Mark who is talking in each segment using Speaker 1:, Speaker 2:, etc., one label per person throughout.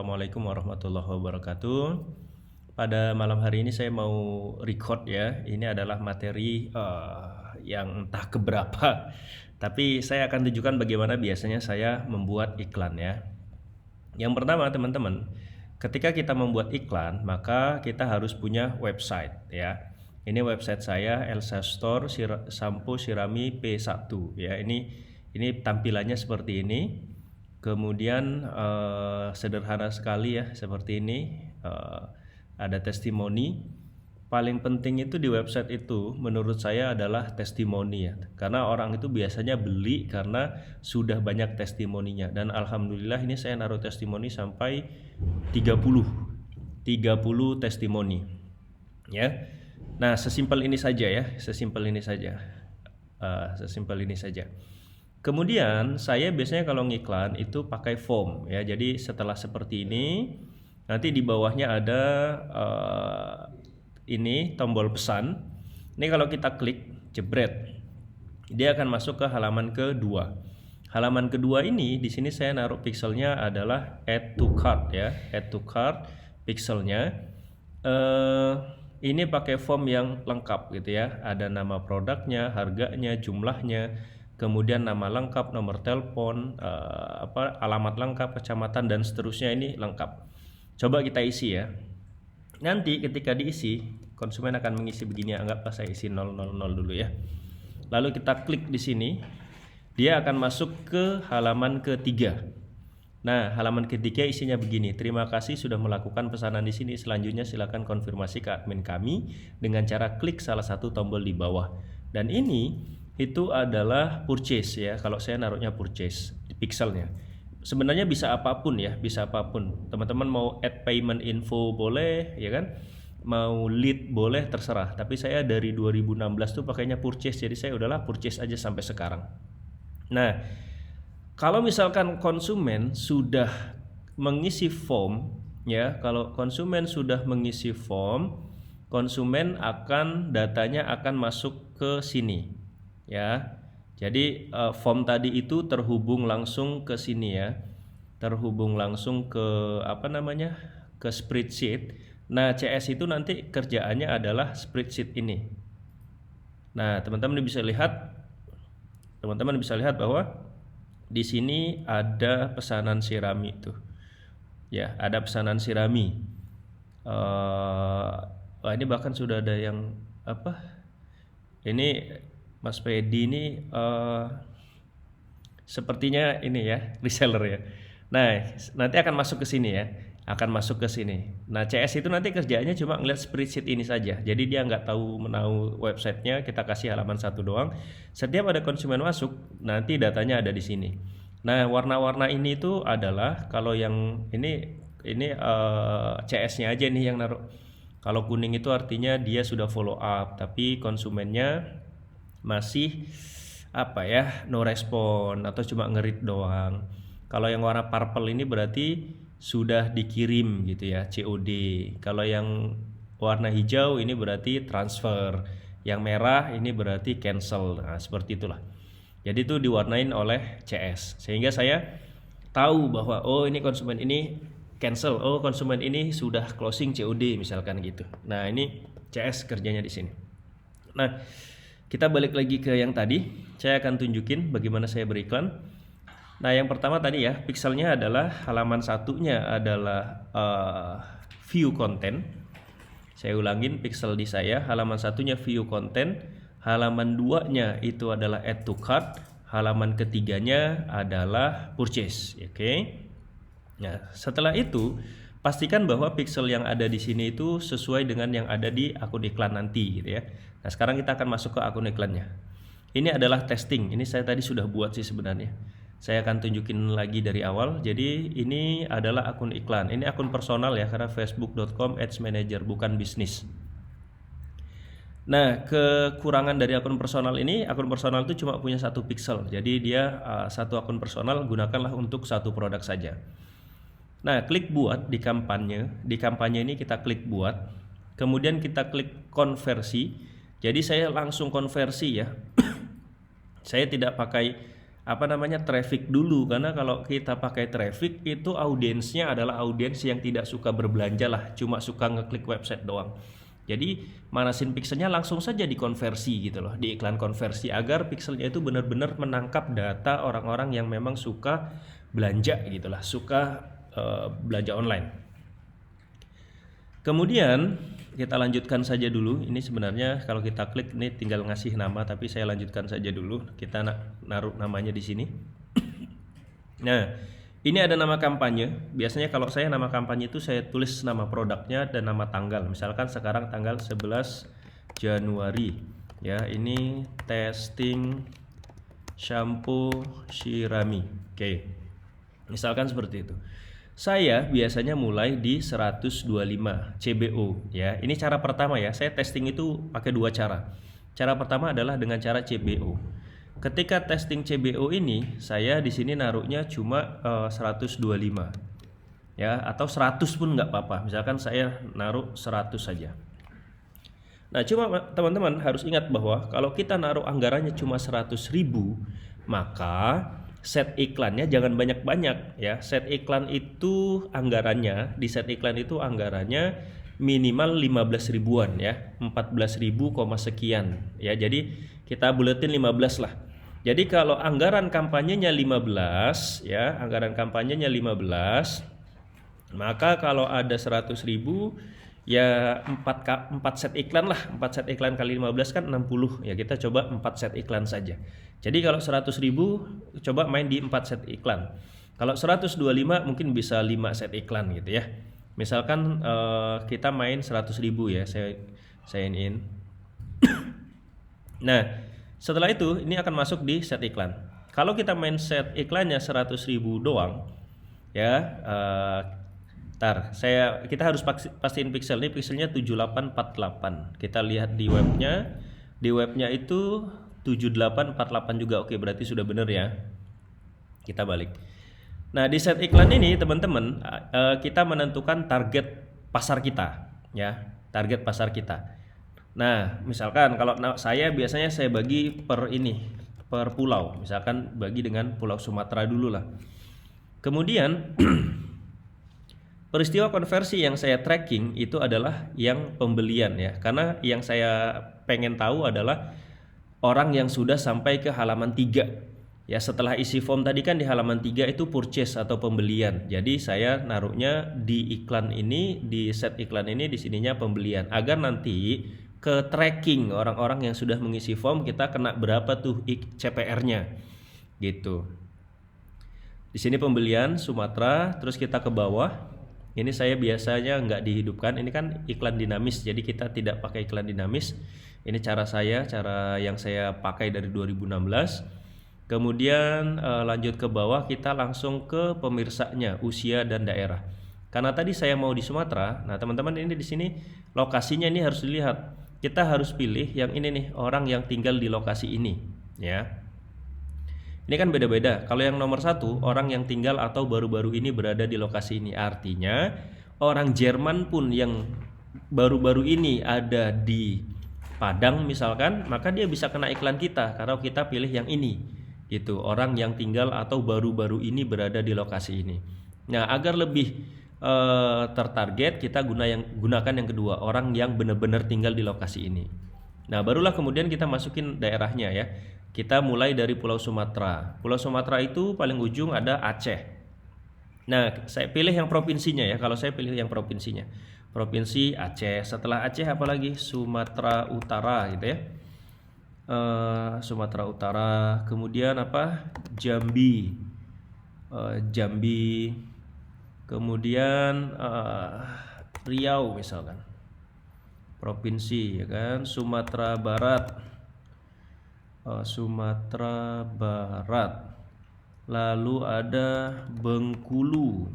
Speaker 1: Assalamualaikum warahmatullahi wabarakatuh. Pada malam hari ini saya mau record ya. Ini adalah materi yang entah keberapa, tapi saya akan tunjukkan bagaimana biasanya saya membuat iklan ya. Yang pertama teman-teman, ketika kita membuat iklan maka kita harus punya website ya. Ini website saya Elsa Store Sampo Sirami P1 ya. Ini tampilannya seperti ini. Kemudian sederhana sekali ya seperti ini, ada testimoni. Paling penting itu di website itu menurut saya adalah testimoni ya, karena orang itu biasanya beli karena sudah banyak testimoninya. Dan alhamdulillah ini saya naruh testimoni sampai 30 testimoni ya. Nah sesimpel ini saja ya, sesimpel ini saja. Kemudian saya biasanya kalau ngiklan itu pakai form ya. Jadi setelah seperti ini, nanti di bawahnya ada ini tombol pesan. Ini kalau kita klik jebret, dia akan masuk ke halaman kedua. Halaman kedua ini di sini saya naruh pixelnya adalah add to cart ya, add to cart pixelnya. Ini pakai form yang lengkap gitu ya. Ada nama produknya, harganya, jumlahnya, kemudian nama lengkap, nomor telepon, alamat lengkap, kecamatan dan seterusnya, ini lengkap. Coba kita isi ya. Nanti ketika diisi, konsumen akan mengisi begini, anggaplah saya isi 000 dulu ya. Lalu kita klik di sini, dia akan masuk ke halaman ketiga. Nah, halaman ketiga isinya begini. Terima kasih sudah melakukan pesanan di sini. Selanjutnya silakan konfirmasi ke admin kami dengan cara klik salah satu tombol di bawah. Dan ini itu adalah purchase ya. Kalau saya naruhnya purchase di pixelnya. Sebenarnya bisa apapun ya, bisa apapun. Teman-teman mau add payment info boleh ya kan? Mau lead boleh, terserah. Tapi saya dari 2016 tuh pakainya purchase. Jadi saya udahlah purchase aja sampai sekarang. Nah, kalau misalkan konsumen sudah mengisi form ya, kalau konsumen sudah mengisi form, konsumen datanya akan masuk ke sini ya. Jadi form tadi itu terhubung langsung ke sini ya. Terhubung langsung ke ke spreadsheet. Nah, CS itu nanti kerjaannya adalah spreadsheet ini. Nah, teman-teman bisa lihat bahwa di sini ada pesanan sirami tuh. Ya, ada pesanan sirami. Ini bahkan sudah ada yang ini Mas Pedi ini sepertinya ini ya, reseller ya. Nah, nanti akan masuk ke sini ya. Nah, CS itu nanti kerjaannya cuma ngeliat spreadsheet ini saja. Jadi dia nggak tahu menahu websitenya, kita kasih halaman satu doang. Setiap ada konsumen masuk, nanti datanya ada di sini. Nah, warna-warna ini itu adalah kalau yang ini CS-nya aja nih yang naruh. Kalau kuning itu artinya dia sudah follow up, tapi konsumennya masih no respon atau cuma ngerit doang. Kalau yang warna purple ini berarti sudah dikirim gitu ya, COD. Kalau yang warna hijau ini berarti transfer. Yang merah ini berarti cancel. Nah, seperti itulah. Jadi itu diwarnain oleh CS. Sehingga saya tahu bahwa ini konsumen ini cancel, konsumen ini sudah closing COD misalkan gitu. Nah, ini CS kerjanya di sini. Nah, kita balik lagi ke yang tadi. Saya akan tunjukin bagaimana saya beriklan. Nah, yang pertama tadi ya, pixelnya adalah halaman satunya adalah view content. Saya ulangin pixel di saya, halaman satunya view content, halaman 2-nya itu adalah add to cart, halaman ketiganya adalah purchase, oke. Nah, setelah itu pastikan bahwa pixel yang ada di sini itu sesuai dengan yang ada di akun iklan nanti gitu ya. Nah, sekarang kita akan masuk ke akun iklannya. Ini adalah testing. Ini saya tadi sudah buat sih sebenarnya. Saya akan tunjukin lagi dari awal. Jadi ini adalah akun iklan. Ini akun personal ya, karena facebook.com ads manager bukan bisnis. Nah, kekurangan dari akun personal ini, akun personal itu cuma punya satu pixel. Jadi dia satu akun personal, gunakanlah untuk satu produk saja. Nah, klik buat di kampanye. Di kampanye ini kita klik buat. Kemudian kita klik konversi. Jadi saya langsung konversi ya. Saya tidak pakai apa namanya, traffic dulu, karena kalau kita pakai traffic itu audiensnya adalah audiens yang tidak suka berbelanja lah, cuma suka ngeklik website doang. Jadi manasin pixelnya langsung saja dikonversi gitu loh, di iklan konversi, agar pixelnya itu benar-benar menangkap data orang-orang yang memang suka belanja gitu lah, suka belanja online. Kemudian kita lanjutkan saja dulu. Ini sebenarnya kalau kita klik ini tinggal ngasih nama, tapi saya lanjutkan saja dulu. Kita naruh namanya di sini. Nah, ini ada nama kampanye. Biasanya kalau saya nama kampanye itu saya tulis nama produknya dan nama tanggal. Misalkan sekarang tanggal 11 Januari. Ya, ini testing shampoo Shirami. Oke. Misalkan seperti itu. Saya biasanya mulai di 125 CBO ya. Ini cara pertama ya. Saya testing itu pakai dua cara. Cara pertama adalah dengan cara CBO. Ketika testing CBO ini, saya di sini naruhnya cuma 125 ya, atau 100 pun nggak apa-apa. Misalkan saya naruh 100 saja. Nah, cuma teman-teman harus ingat bahwa kalau kita naruh anggarannya cuma 100.000, maka set iklannya jangan banyak-banyak ya. Set iklan itu anggarannya, di set iklan itu anggarannya minimal 15 ribuan ya, 14.000, sekian ya. Jadi kita buletin 15 lah. Jadi kalau anggaran kampanyenya 15 ya, anggaran kampanyenya 15, maka kalau ada 100.000 ya 4 set iklan lah. 4 set iklan kali 15 kan 60 ya, kita coba 4 set iklan saja. Jadi kalau 100.000 coba main di 4 set iklan. Kalau 125 mungkin bisa 5 set iklan gitu ya. Misalkan kita main 100.000 ya, saya sign in. Nah, setelah itu ini akan masuk di set iklan. Kalau kita main set iklannya 100.000 doang ya, kita harus pastiin pixel. Ini pixelnya 7848. Kita lihat di webnya. Di webnya itu 7848 juga. Oke, berarti sudah benar ya. Kita balik. Nah, di set iklan ini teman-teman, kita menentukan target pasar kita ya, target pasar kita. Nah, misalkan kalau saya biasanya saya bagi per pulau. Misalkan bagi dengan Pulau Sumatera dulu lah. Kemudian peristiwa konversi yang saya tracking itu adalah yang pembelian ya. Karena yang saya pengen tahu adalah orang yang sudah sampai ke halaman 3. Ya, setelah isi form tadi kan di halaman 3 itu purchase atau pembelian. Jadi saya naruhnya di iklan ini, di set iklan ini, di sininya pembelian, agar nanti ke tracking orang-orang yang sudah mengisi form kita kena berapa tuh CPR-nya gitu. Di sini pembelian Sumatera, terus kita ke bawah. Ini saya biasanya nggak dihidupkan, ini kan iklan dinamis, jadi kita tidak pakai iklan dinamis. Ini cara yang saya pakai dari 2016. Kemudian lanjut ke bawah, kita langsung ke pemirsanya, usia dan daerah. Karena tadi saya mau di Sumatera, nah teman-teman ini di sini lokasinya ini harus dilihat. Kita harus pilih yang ini nih, orang yang tinggal di lokasi ini, ya. Ini kan beda-beda. Kalau yang nomor 1, orang yang tinggal atau baru-baru ini berada di lokasi ini. Artinya orang Jerman pun yang baru-baru ini ada di Padang misalkan, maka dia bisa kena iklan kita karena kita pilih yang ini. Gitu, orang yang tinggal atau baru-baru ini berada di lokasi ini. Nah, agar lebih tertarget, kita gunakan yang kedua, orang yang benar-benar tinggal di lokasi ini. Nah, barulah kemudian kita masukin daerahnya ya. Kita mulai dari Pulau Sumatera. Pulau Sumatera itu paling ujung ada Aceh. Nah, saya pilih yang provinsinya ya. Kalau saya pilih yang provinsinya, provinsi Aceh. Setelah Aceh apalagi? Sumatera Utara gitu ya. Sumatera Utara, kemudian apa? Jambi, Jambi, kemudian Riau misalkan, provinsi ya kan, Sumatera Barat, Sumatera Barat, lalu ada Bengkulu,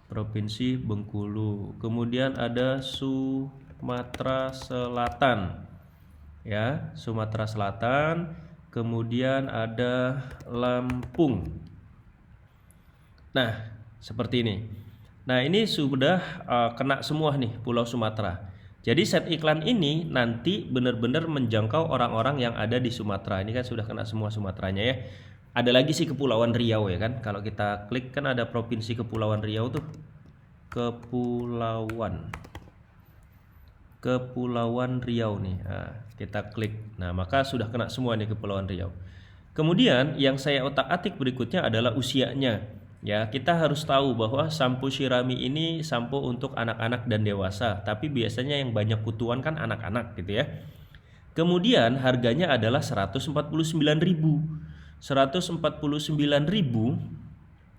Speaker 1: provinsi Bengkulu, kemudian ada Sumatera Selatan. Ya, Sumatera Selatan, kemudian ada Lampung. Nah, seperti ini. Nah, ini sudah kena semua nih Pulau Sumatera. Jadi set iklan ini nanti benar-benar menjangkau orang-orang yang ada di Sumatera. Ini kan sudah kena semua Sumateranya ya. Ada lagi sih Kepulauan Riau ya kan. Kalau kita klik kan ada Provinsi Kepulauan Riau tuh. Kepulauan Riau nih. Nah, kita klik. Nah, maka sudah kena semua nih Kepulauan Riau. Kemudian yang saya otak-atik berikutnya adalah usianya. Ya, kita harus tahu bahwa sampo Shirami ini sampo untuk anak-anak dan dewasa, tapi biasanya yang banyak kutuan kan anak-anak gitu ya. Kemudian harganya adalah 149.000. 149.000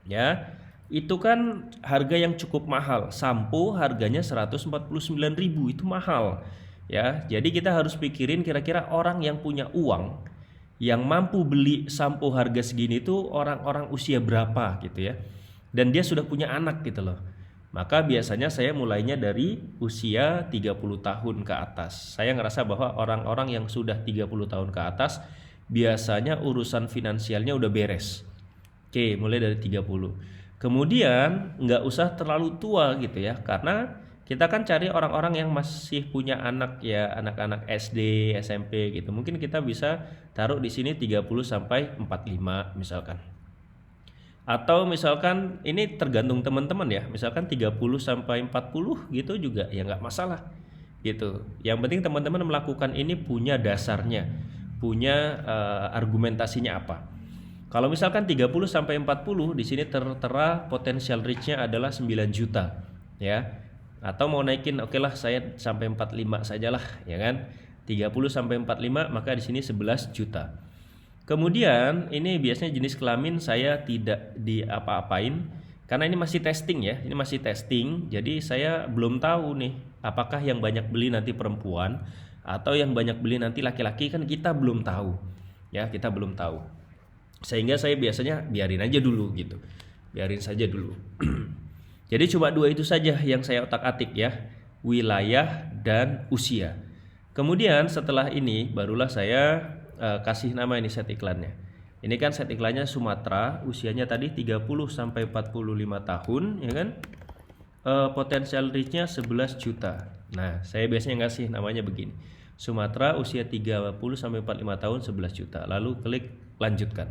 Speaker 1: ya. Itu kan harga yang cukup mahal. Sampo harganya 149.000 itu mahal. Ya, jadi kita harus pikirin kira-kira orang yang punya uang yang mampu beli sampo harga segini itu orang-orang usia berapa gitu ya. Dan dia sudah punya anak gitu loh. Maka biasanya saya mulainya dari usia 30 tahun ke atas. Saya ngerasa bahwa orang-orang yang sudah 30 tahun ke atas biasanya urusan finansialnya udah beres. Oke, mulai dari 30. Kemudian nggak usah terlalu tua gitu ya, karena kita kan cari orang-orang yang masih punya anak ya, anak-anak SD, SMP gitu. Mungkin kita bisa taruh di sini 30 sampai 45 misalkan. Atau misalkan ini tergantung teman-teman ya, misalkan 30 sampai 40 gitu juga ya nggak masalah gitu. Yang penting teman-teman melakukan ini punya dasarnya, punya argumentasinya apa. Kalau misalkan 30 sampai 40 di sini tertera potensial reach-nya adalah 9 juta ya. Atau mau naikin oke lah saya sampai 45 sajalah ya kan. 30 sampai 45 maka di sini 11 juta. Kemudian ini biasanya jenis kelamin saya tidak diapa-apain karena ini masih testing ya. Ini masih testing. Jadi saya belum tahu nih apakah yang banyak beli nanti perempuan atau yang banyak beli nanti laki-laki, kan kita belum tahu. Ya, kita belum tahu. Sehingga saya biasanya biarin aja dulu gitu. Biarin saja dulu. Jadi cuma dua itu saja yang saya otak-atik ya, wilayah dan usia. Kemudian setelah ini barulah saya kasih nama ini set iklannya. Ini kan set iklannya Sumatera, usianya tadi 30 sampai 45 tahun ya kan. Potensial reach-nya 11 juta. Nah, saya biasanya ngasih namanya begini. Sumatera usia 30 sampai 45 tahun 11 juta. Lalu klik lanjutkan.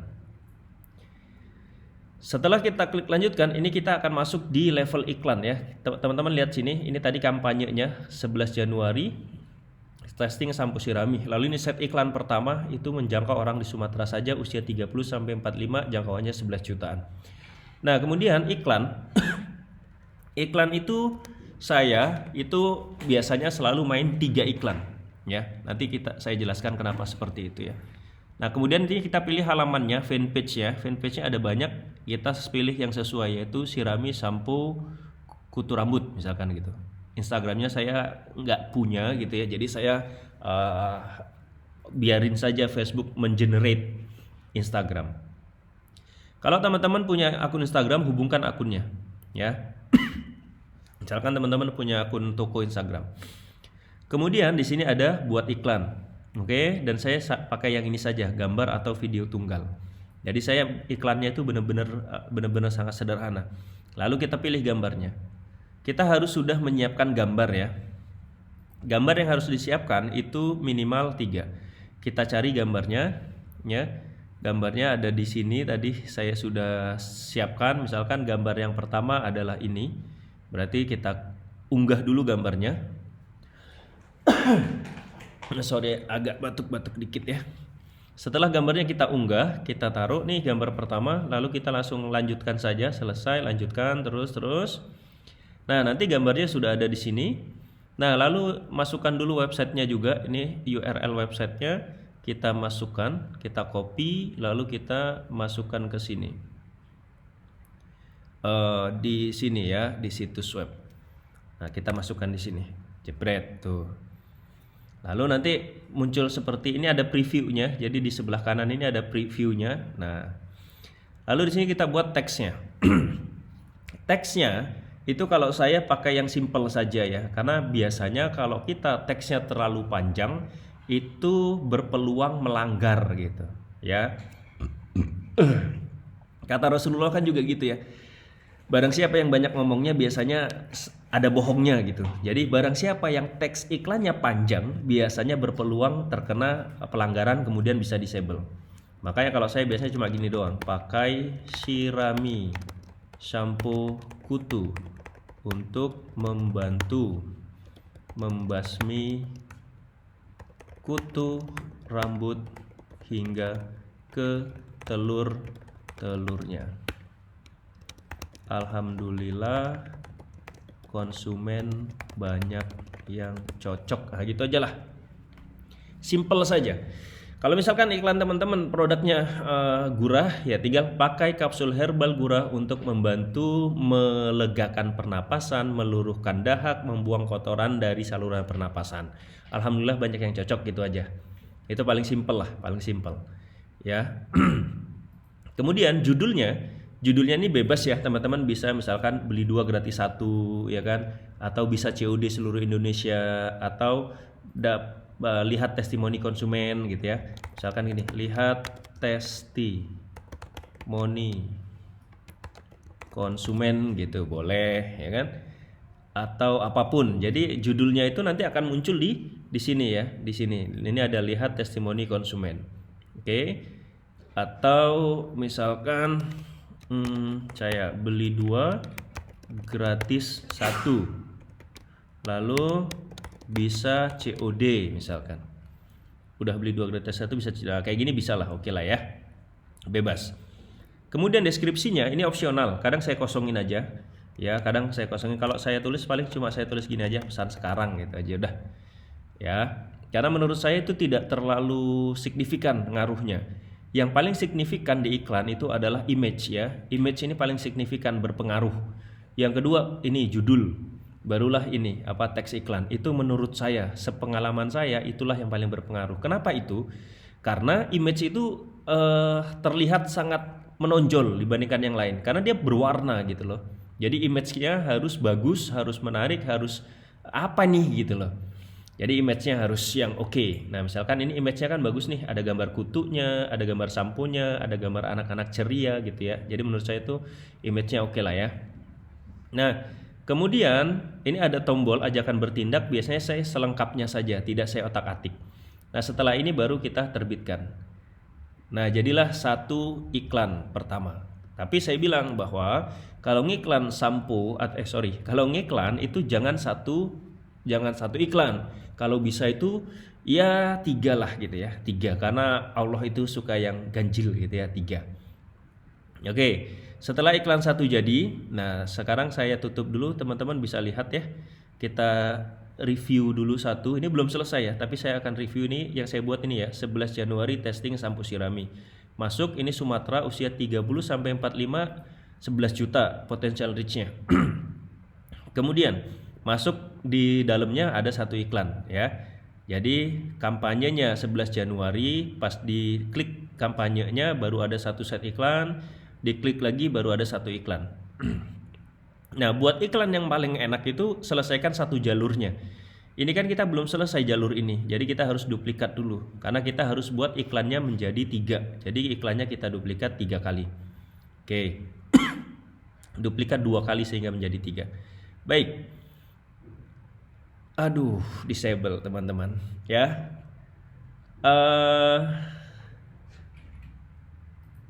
Speaker 1: Setelah kita klik lanjutkan, ini kita akan masuk di level iklan ya. Teman-teman lihat sini, ini tadi kampanyenya 11 Januari testing sampo Shirami. Lalu ini set iklan pertama itu menjangkau orang di Sumatera saja usia 30 sampai 45, jangkauannya 11 jutaan. Nah, kemudian iklan iklan itu saya itu biasanya selalu main 3 iklan ya. Nanti saya jelaskan kenapa seperti itu ya. Nah, kemudian ini kita pilih halamannya, fanpage ya. Fanpage-nya ada banyak. Kita pilih yang sesuai yaitu Shirami sampo kutu rambut misalkan gitu. Instagramnya saya nggak punya gitu ya. Jadi saya biarin saja Facebook mengenerate Instagram. Kalau teman-teman punya akun Instagram, hubungkan akunnya ya. Misalkan teman-teman punya akun toko Instagram. Kemudian di sini ada buat iklan. Oke, dan saya pakai yang ini saja, gambar atau video tunggal. Jadi saya iklannya itu benar-benar sangat sederhana. Lalu kita pilih gambarnya. Kita harus sudah menyiapkan gambar ya. Gambar yang harus disiapkan itu minimal 3. Kita cari gambarnya ya. Gambarnya ada di sini, tadi saya sudah siapkan. Misalkan gambar yang pertama adalah ini. Berarti kita unggah dulu gambarnya. Sorry, agak batuk-batuk dikit ya. Setelah gambarnya kita unggah, kita taruh nih gambar pertama, lalu kita langsung lanjutkan saja, selesai, lanjutkan terus. Nah, nanti gambarnya sudah ada di sini. Nah, lalu masukkan dulu websitenya juga. Ini URL websitenya kita masukkan, kita copy, lalu kita masukkan ke sini. Di sini ya, di situs web. Nah, kita masukkan di sini. Jepret tuh. Lalu nanti muncul seperti ini, ada previewnya. Jadi di sebelah kanan ini ada previewnya. Nah, lalu di sini kita buat teksnya. Teksnya itu kalau saya pakai yang simple saja ya, karena biasanya kalau kita teksnya terlalu panjang itu berpeluang melanggar gitu ya. Kata Rasulullah kan juga gitu ya. Barang siapa yang banyak ngomongnya biasanya ada bohongnya gitu. Jadi barang siapa yang teks iklannya panjang biasanya berpeluang terkena pelanggaran kemudian bisa disable. Makanya kalau saya biasanya cuma gini doang, pakai Shirami shampoo kutu untuk membantu membasmi kutu rambut hingga ke telur-telurnya. Alhamdulillah konsumen banyak yang cocok. Nah, gitu aja lah. Simple saja. Kalau misalkan iklan teman-teman produknya gurah, ya tinggal pakai kapsul herbal gurah untuk membantu melegakan pernapasan, meluruhkan dahak, membuang kotoran dari saluran pernapasan. Alhamdulillah banyak yang cocok, gitu aja. Itu paling simple lah, paling simple. Ya. Kemudian judulnya ini bebas ya, teman-teman bisa misalkan beli 2 gratis 1 ya kan, atau bisa COD seluruh Indonesia, atau lihat testimoni konsumen gitu ya. Misalkan gini, lihat testimoni konsumen gitu, boleh ya kan, atau apapun. Jadi judulnya itu nanti akan muncul di sini ya, di sini. Ini ada lihat testimoni konsumen. Oke. Atau misalkan saya beli 2 gratis 1, lalu bisa COD misalkan. Udah beli 2 gratis 1 bisa kayak gini, bisa lah, oke lah ya, bebas. Kemudian deskripsinya ini opsional, kadang saya kosongin aja ya, kadang saya kosongin. Kalau saya tulis paling cuma saya tulis gini aja, pesan sekarang gitu aja udah ya, karena menurut saya itu tidak terlalu signifikan ngaruhnya. Yang paling signifikan di iklan itu adalah image ya. Image ini paling signifikan berpengaruh. Yang kedua ini judul, barulah ini teks iklan. Itu menurut saya, sepengalaman saya, itulah yang paling berpengaruh. Kenapa itu? Karena image itu terlihat sangat menonjol dibandingkan yang lain, karena dia berwarna gitu loh. Jadi image-nya harus bagus, harus menarik, harus apa nih gitu loh. Jadi image-nya harus yang oke. Nah misalkan ini image-nya kan bagus nih, ada gambar kutunya, ada gambar samponya, ada gambar anak-anak ceria gitu ya. Jadi menurut saya itu image-nya oke lah ya. Nah kemudian ini ada tombol ajakan bertindak, biasanya saya selengkapnya saja, tidak saya otak-atik. Nah setelah ini baru kita terbitkan. Nah jadilah satu iklan pertama. Tapi saya bilang bahwa kalau ngiklan kalau ngiklan itu jangan satu iklan. Kalau bisa itu ya 3 lah gitu ya, 3, karena Allah itu suka yang ganjil gitu ya, 3. Oke, setelah iklan 1 jadi, nah sekarang saya tutup dulu, teman-teman bisa lihat ya. Kita review dulu 1, ini belum selesai ya, tapi saya akan review ini yang saya buat ini ya, 11 Januari testing sampo Shirami. Masuk ini Sumatera, usia 30 sampai 45, 11 juta potensial reach-nya. Kemudian masuk di dalamnya ada 1 iklan ya. Jadi kampanyenya 11 Januari, pas diklik kampanyenya baru ada 1 set iklan, diklik lagi baru ada 1 iklan. Nah, buat iklan yang paling enak itu selesaikan 1 jalurnya. Ini kan kita belum selesai jalur ini, jadi kita harus duplikat dulu, karena kita harus buat iklannya menjadi 3. Jadi iklannya kita duplikat 3 kali. Oke. Duplikat 2 kali sehingga menjadi 3. Baik. Aduh, disable teman-teman ya.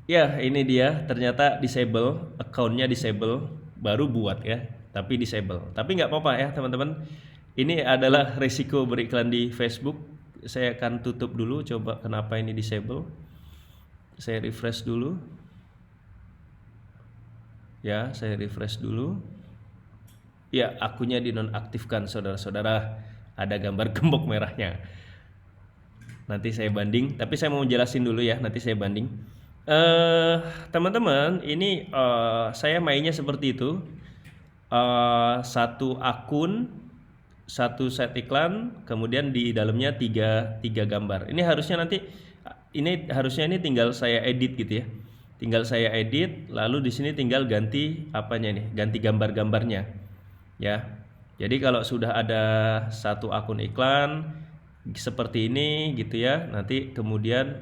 Speaker 1: Ya ini dia, ternyata disable, accountnya disable, baru buat ya, tapi disable. Tapi nggak apa-apa ya teman-teman. Ini adalah resiko beriklan di Facebook. Saya akan tutup dulu, coba kenapa ini disable. Saya refresh dulu. Ya, saya refresh dulu. Ya, akunnya dinonaktifkan saudara-saudara, ada gambar gembok merahnya. Nanti saya banding, tapi saya mau jelasin dulu ya, nanti saya banding. Teman-teman, ini saya mainnya seperti itu. 1 akun, 1 set iklan, kemudian di dalamnya 3 gambar. Ini harusnya ini tinggal saya edit gitu ya. Tinggal saya edit, lalu di sini tinggal ganti ganti gambar-gambarnya. Ya, jadi kalau sudah ada 1 akun iklan seperti ini gitu ya, nanti kemudian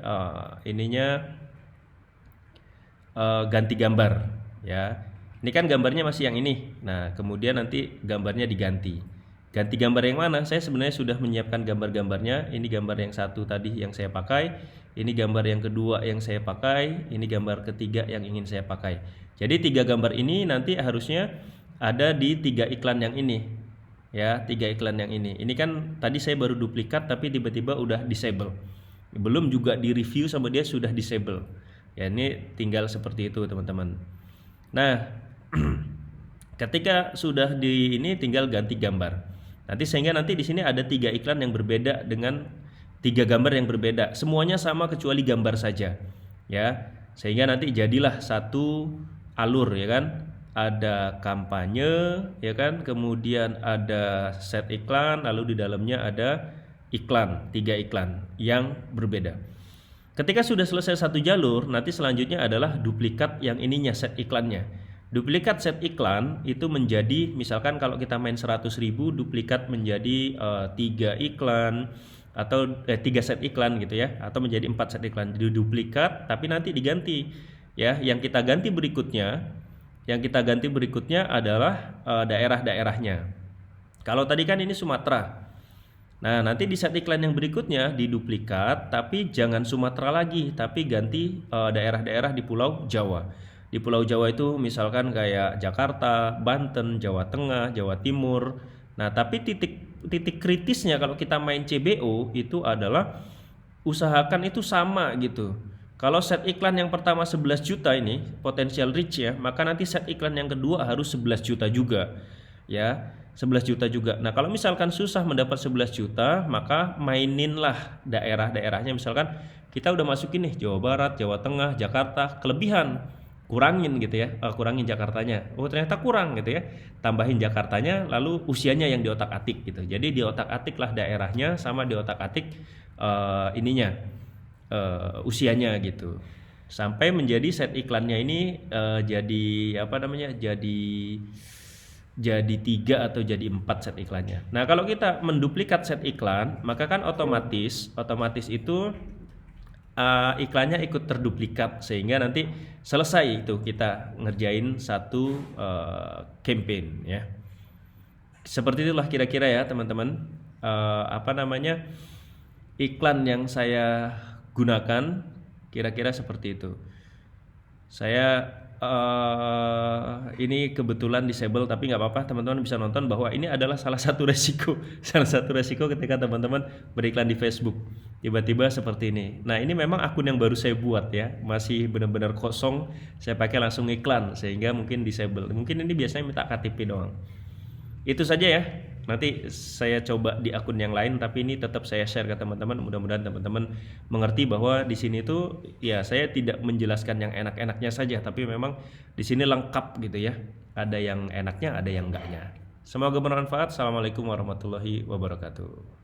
Speaker 1: ganti gambar ya. Ini kan gambarnya masih yang ini. Nah kemudian nanti gambarnya diganti. Ganti gambar yang mana? Saya sebenarnya sudah menyiapkan gambar-gambarnya. Ini gambar yang 1 tadi yang saya pakai. ini gambar yang kedua yang saya pakai, ini gambar ketiga yang ingin saya pakai. Jadi 3 gambar ini nanti harusnya ada di 3 iklan yang ini. Ya, 3 iklan yang ini. Ini kan tadi saya baru duplikat tapi tiba-tiba udah disable. Belum juga di review sama dia sudah disable. Ya, ini tinggal seperti itu, teman-teman. Nah, ketika sudah di ini tinggal ganti gambar. Nanti sehingga nanti di sini ada 3 iklan yang berbeda dengan 3 gambar yang berbeda. Semuanya sama kecuali gambar saja. Ya. Sehingga nanti jadilah satu alur, ya kan? Ada kampanye, ya kan? Kemudian ada set iklan, lalu di dalamnya ada iklan, 3 iklan yang berbeda. Ketika sudah selesai satu jalur, nanti selanjutnya adalah duplikat yang ininya, set iklannya. Duplikat set iklan itu menjadi, misalkan kalau kita main 100.000, duplikat menjadi 3 iklan atau 3 set iklan gitu ya, atau menjadi 4 set iklan. Jadi duplikat tapi nanti diganti ya. Yang kita ganti berikutnya adalah daerah-daerahnya. Kalau tadi kan ini Sumatera. Nah, nanti di set iklan yang berikutnya diduplikat tapi jangan Sumatera lagi, tapi ganti daerah-daerah di Pulau Jawa. Di Pulau Jawa itu misalkan kayak Jakarta, Banten, Jawa Tengah, Jawa Timur. Nah, tapi titik kritisnya kalau kita main CBO itu adalah usahakan itu sama gitu. Kalau set iklan yang pertama 11 juta ini potensial reach ya, maka nanti set iklan yang kedua harus 11 juta juga. Ya, 11 juta juga. Nah, kalau misalkan susah mendapat 11 juta, maka maininlah daerah-daerahnya. Misalkan kita udah masukin nih Jawa Barat, Jawa Tengah, Jakarta, kelebihan. Kurangin gitu ya, kurangin Jakartanya. Oh, ternyata kurang gitu ya. Tambahin Jakartanya, lalu usianya yang diotak-atik gitu. Jadi diotak-atiklah daerahnya sama diotak-atik usianya gitu. Sampai menjadi set iklannya ini jadi apa namanya? Jadi 3 atau jadi 4 set iklannya. Nah, kalau kita menduplikat set iklan, maka kan otomatis itu iklannya ikut terduplikat sehingga nanti selesai itu kita ngerjain satu campaign ya. Seperti itulah kira-kira ya teman-teman, iklan yang saya gunakan kira-kira seperti itu. Saya ini kebetulan disable tapi nggak apa-apa, teman-teman bisa nonton bahwa ini adalah salah satu resiko ketika teman-teman beriklan di Facebook tiba-tiba seperti ini. Nah, ini memang akun yang baru saya buat ya, masih benar-benar kosong, saya pakai langsung iklan sehingga mungkin disable. Mungkin ini biasanya minta KTP doang. Itu saja ya. Nanti saya coba di akun yang lain, tapi ini tetap saya share ke teman-teman. Mudah-mudahan teman-teman mengerti bahwa di sini tuh ya saya tidak menjelaskan yang enak-enaknya saja, tapi memang di sini lengkap gitu ya. Ada yang enaknya, ada yang enggaknya. Semoga bermanfaat. Assalamualaikum warahmatullahi wabarakatuh.